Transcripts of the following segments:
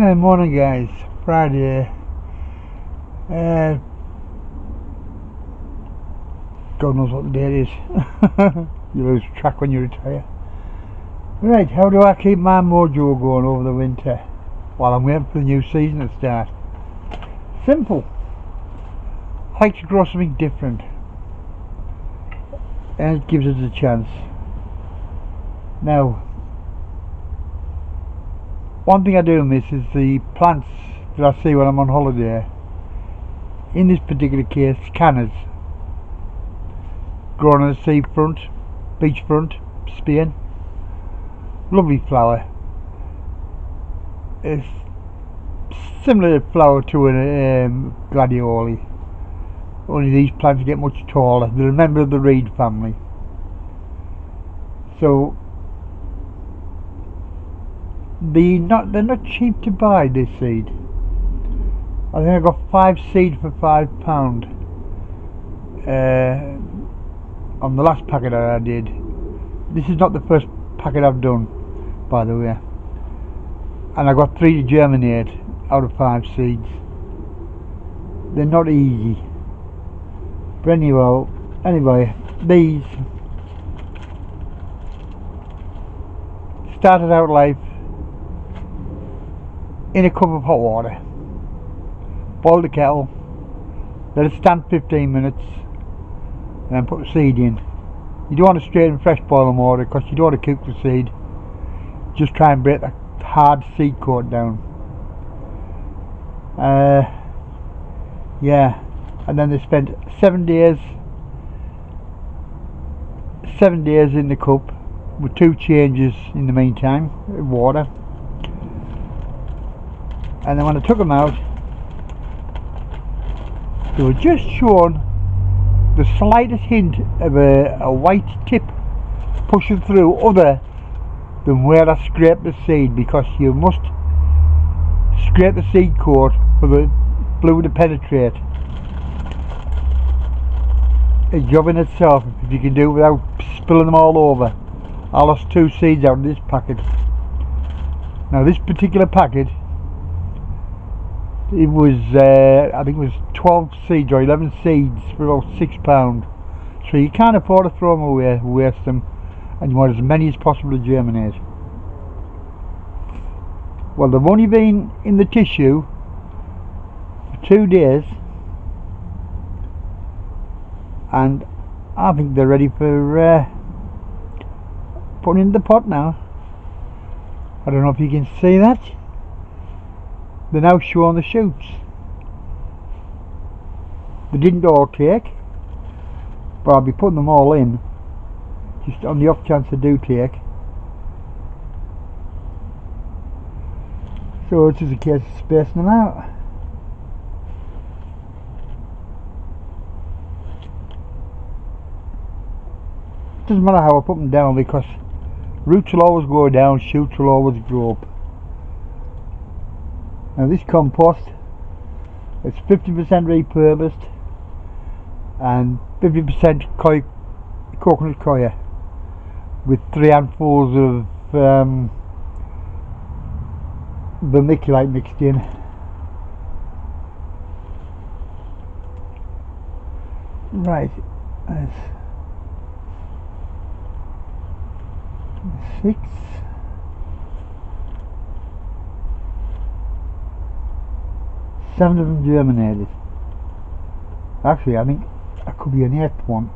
Morning guys, Friday. Uh, God knows what the day it is. You lose track when you retire. Right, how do I keep my mojo going over the winter while I'm waiting for the new season to start? Simple. I like to grow something different, and it gives us a chance. Now, one thing I do miss is the plants that I see when I'm on holiday. In this particular case, cannas, grown on the seafront, beachfront, Spain. Lovely flower. It's similar flower to a gladioli, only these plants get much taller. They're a member of the reed family. So they're not cheap to buy, this seed. I think I got 5 seed for £5 on the last packet that I did. This is not the first packet I've done, by the way, and I got 3 to germinate out of 5 seeds. They're not easy, but anyway, these started out life in a cup of hot water. Boil the kettle, let it stand 15 minutes, and then put the seed in. You don't want to straight and fresh boiling water because you don't want to cook the seed. Just try and break the hard seed coat down. Yeah, and then they spent 7 days in the cup with 2 changes in the meantime of water. And then when I took them out, they were just shown the slightest hint of a white tip pushing through, other than where I scraped the seed, because you must scrape the seed coat for the fluid to penetrate. A job in itself if you can do it without spilling them all over. I lost 2 seeds out of this packet. Now this particular packet, it was I think it was 12 seeds or 11 seeds for about £6, so you can't afford to throw them away, waste them, and you want as many as possible to germinate. Well, they've only been in the tissue for 2 days, and I think they're ready for putting in the pot now. I don't know if you can see that. They're now showing the shoots. They didn't all take, but I'll be putting them all in just on the off chance they do take. So it's just a case of spacing them out. Doesn't matter how I put them down, because roots will always go down, shoots will always grow up. Now this compost, it's 50% repurposed and 50% coconut coir with 3 handfuls of vermiculite mixed in. Right, that's 6. Seven of them germinated. Actually, I think that could be an 8th one.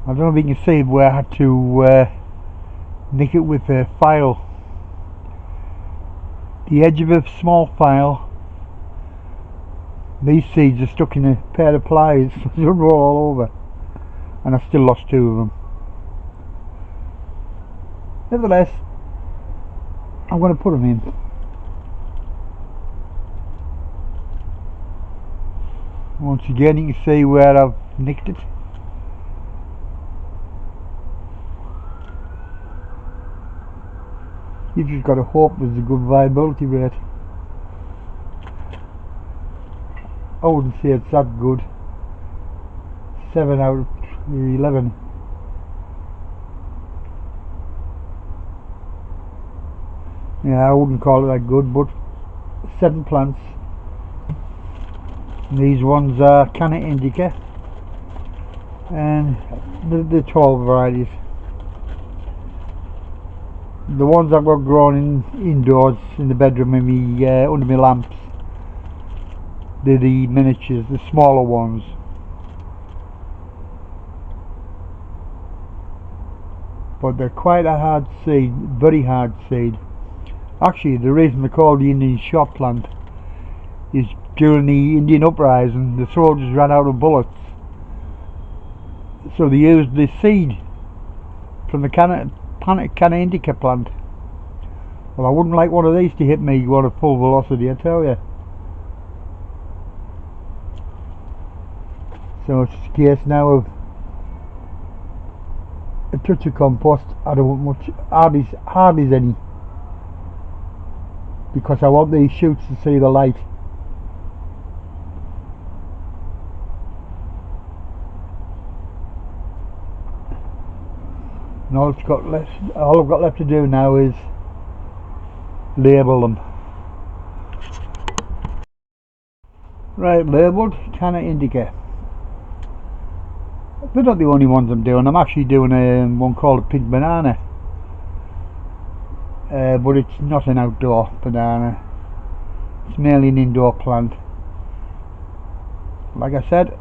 I don't know if you can see where I had to nick it with a file. The edge of a small file. These seeds are stuck in a pair of pliers, so they'll roll all over, and I still lost 2 of them. Nevertheless, I'm going to put them in. Once again, you can see where I've nicked it. You've just got to hope there's a good viability rate. I wouldn't say it's that good. 7 out of 11. Yeah, I wouldn't call it that good, but 7 plants. And these ones are canna indica, and the 12 varieties. The ones I've got growing indoors in the bedroom in me, under my lamps, they're the miniatures, the smaller ones. But they're quite a hard seed, very hard seed. Actually, the reason they're called the Indian shot plant is during the Indian uprising, the soldiers ran out of bullets, so they used the seed from the canna indica plant. Well, I wouldn't like one of these to hit me at full velocity, I tell you. So it's a case now of a touch of compost. I don't want much, hardly any, because I want these shoots to see the light. And all I've got left to do now is label them. Right, labelled canna indica. They're not the only ones I'm doing. I'm actually doing one called a pink banana, but it's not an outdoor banana. It's mainly an indoor plant. Like I said,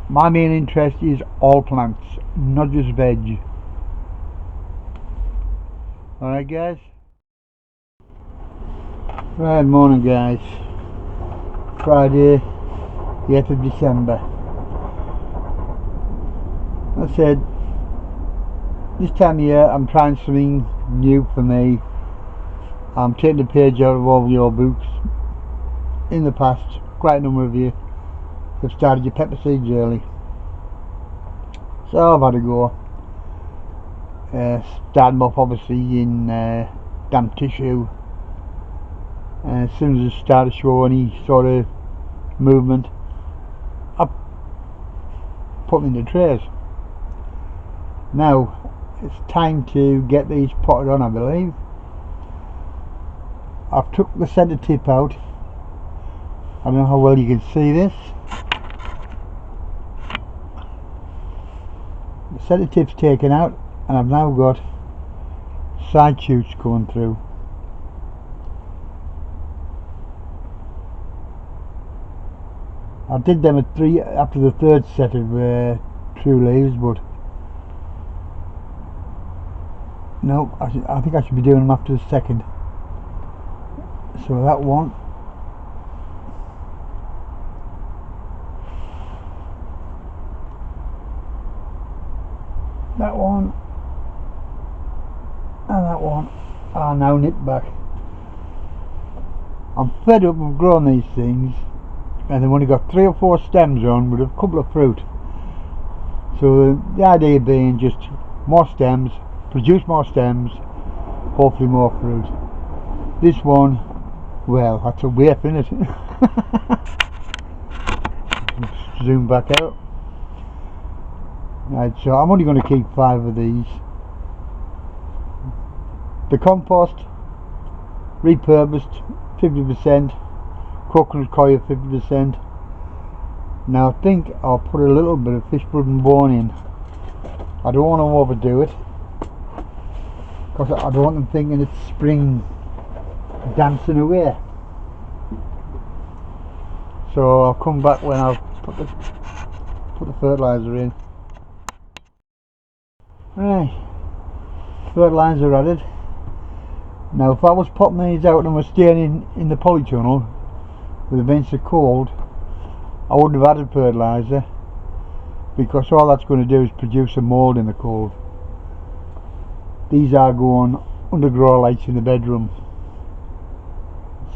my main interest is all plants, not just veg. Alright guys? Right, morning guys. Friday, the 8th of December. I said, this time of year I'm trying something new for me. I'm taking a page out of all your books. In the past, quite a number of you have started your pepper seeds early. So I've had a go. Starting off obviously in damp tissue. As soon as it started to show any sort of movement, I put them in the trays. Now it's time to get these potted on, I believe. I've took the centre tip out. I don't know how well you can see this. The centre tip's taken out, and I've now got side shoots coming through. I did them after the third set of true leaves, but no, I think I should be doing them after the second. So that one, and that one are now nipped back. I'm fed up of growing these things, and they've only got 3 or 4 stems on with a couple of fruit. So the idea being just more stems, produce more stems, hopefully more fruit. This one, well, that's a waif, isn't it? Zoom back out. Right, so I'm only going to keep 5 of these. The compost, repurposed 50%, coconut coir 50%. Now I think I'll put a little bit of fish blood and bone in. I don't want to overdo it, because I don't want them thinking it's spring dancing away. So I'll come back when I've put the fertiliser in. Right, fertiliser added. Now if I was popping these out and was staying in the polytunnel with events of cold, I wouldn't have added fertiliser, because all that's going to do is produce a mould in the cold. These are going under grow lights in the bedroom,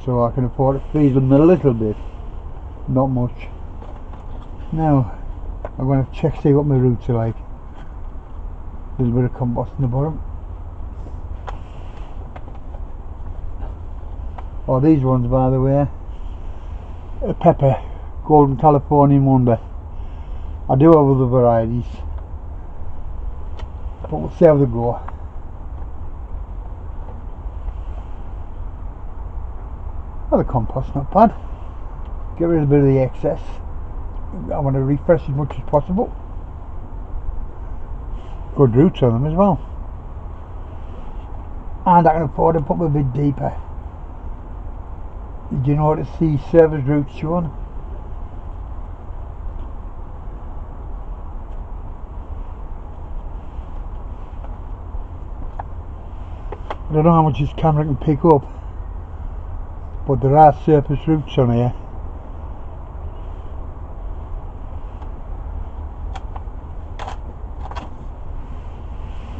so I can afford to feed them a little bit, not much. Now I'm going to check, see what my roots are like. A little bit of compost in the bottom. Oh, these ones, by the way, a pepper, Golden Californian Wonder. I do have other varieties, but we'll see how they go. Well, the compost's not bad. Get rid of a bit of the excess. I want to refresh as much as possible. Good roots on them as well. And I can afford to put them a bit deeper. Did you notice the surface roots shown? I don't know how much this camera can pick up, but there are surface roots on here.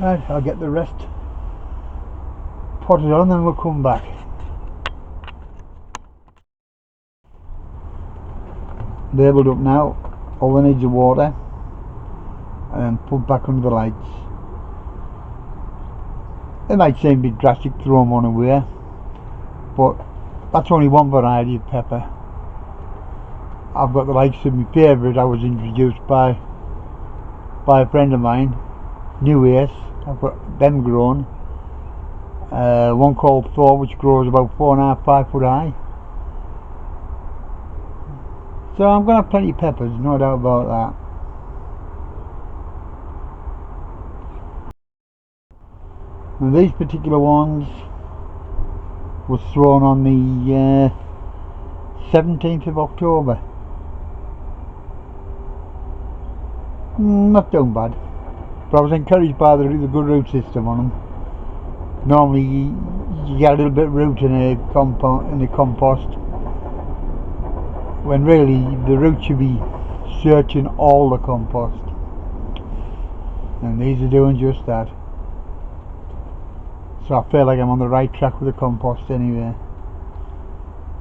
Right, I'll get the rest potted on, then we'll come back. Labelled up now, all they need is water, and then put back under the lights. It might seem a bit drastic to throw them on away, but that's only one variety of pepper. I've got the likes of my favourite. I was introduced by a friend of mine, New Ace. I've got them grown. One called Thor, which grows about 4.5, 5 foot high. So I'm going to have plenty of peppers, no doubt about that. And these particular ones was thrown on the 17th of October. Not doing bad, but I was encouraged by the good root system on them. Normally you get a little bit of root in a compost, when really the root should be searching all the compost, and these are doing just that. So I feel like I'm on the right track with the compost anyway.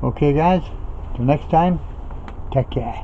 Okay guys, till next time, take care.